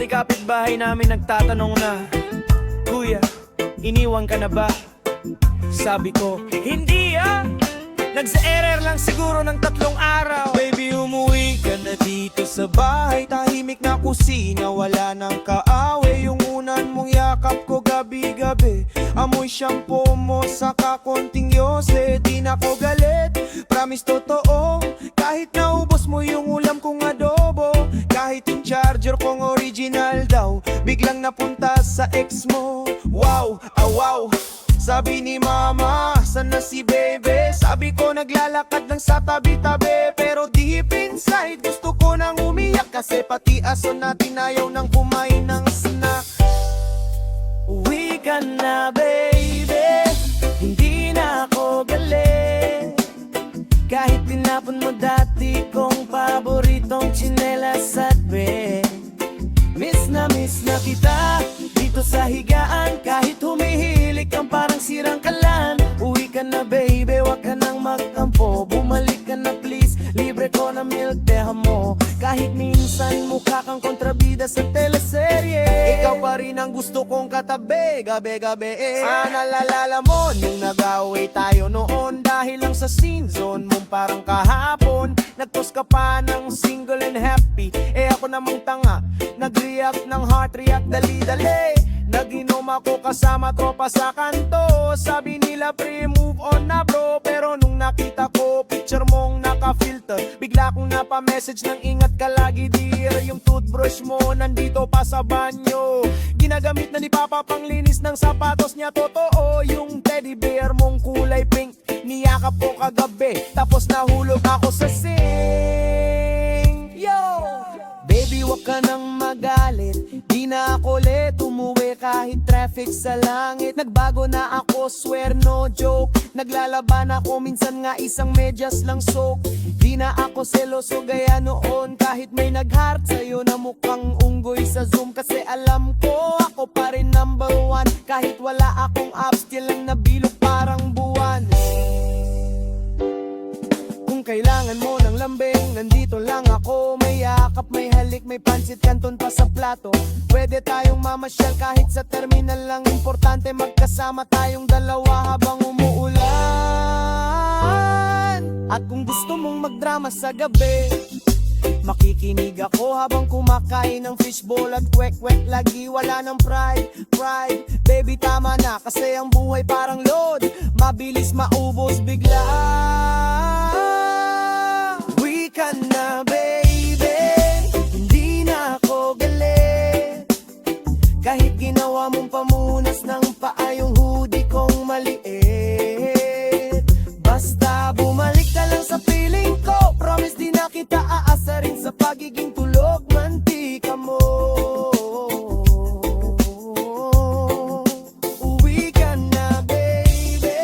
kapitbahay namin nagtatanong na, Kuya, iniwan ka na ba? Sabi ko, hindi nagsa-error lang siguro ng 3 araw. Baby, umuwi ka na dito sa bahay. Tahimik na kusina, wala nang kaaway. Yung unan mong yakap ko gabi-gabi, amoy shampoo mo saka konting yose. Di na ko galit, promise totoo. Kahit naubos mo yung ulam kong adobo, kahit yung charger kong original daw biglang napunta sa ex mo. Wow, wow. Sabi ni mama, sana si bebe? Sabi ko naglalakad lang sa tabi-tabi, pero deep inside gusto ko nang umiyak, kasi pati aso natin ayaw nang kumain ng snack. Uwi ka na baby, hindi na ako galit. Kahit tinapon mo dati kong paboritong tsinelas at bed. Miss na kita dito sa higaan, kahit humihilik kang parang sirang kalan. Uwi ka na baby, wag ka nang magtampo. Bumalik ka na please, libre ko na milk teha mo. Kahit minsan mukha kang kontrabida sa teleserye, ikaw pa rin ang gusto kong katabi, gabi-gabi Nalala mo nung nag-away tayo noon, dahil lang sa scene zone mong parang kahapon. Nag-post ka pa ng single and happy, ako namang tanga, nag-react ng heart react, dali-dali. Nag-inom ako kasama tropa sa kanto, sabi nila pre-move on na bro. Pero nung nakita ko picture mong naka-filter, bigla kong napa-message ng ingat ka lagi dear. Yung toothbrush mo nandito pa sa banyo, ginagamit na ni Papa panglinis ng sapatos niya. Totoo yung teddy bear mong kulay pink, niyakap ko kagabi, tapos nahulog ako sa sink. Yo! Baby, wag ka nang magalit, di na ako ulit umuwi kahit traffic sa langit. Nagbago na ako, swear no joke. Naglalaban ako, minsan nga isang medyas lang soak. Di na ako seloso gaya noon, kahit may nag-heart sa'yo na mukhang unggoy sa Zoom. Kasi alam ko, ako pa rin number 1. Kahit wala akong apps, still lang nabilog parang buwan. Kung kailangan mo ng lambing, nandito lang ako. May yakap, may halik, may pansit canton pa sa plato. Pwede tayong mamasyal kahit sa terminal lang. Importante magkasama tayong dalawa habang umuulan. At kung gusto mong magdrama sa gabi, makikinig ako habang kumakain ng fishbowl at kwek-kwek lagi. Wala ng pride. Baby, tama na, kasi ang buhay parang load, mabilis maubos bigla. Uwi ka na baby, hindi na ako galit. Kahit ginawa mong pamunas ng paa yung hoodie kong maliit. Basta bumalik ka lang sa feeling ko, promise di na kita aasarin sa pagiging tulog mantika mo. Uwi ka na baby,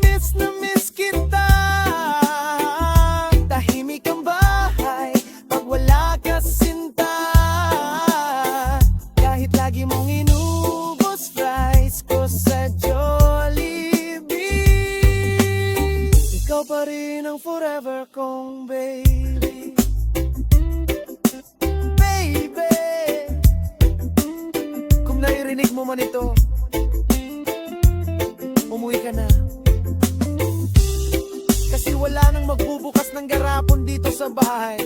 miss na miss kita. Tahimik ang bahay pag wala ka sinta, kahit lagi mong inubos fries ko sa Jollibee. Ikaw pa rin ang forever kong baby. Baby, kung naririnig mo man ito, umuwi ka na, kasi wala nang magbubukas ng garapon dito sa bahay.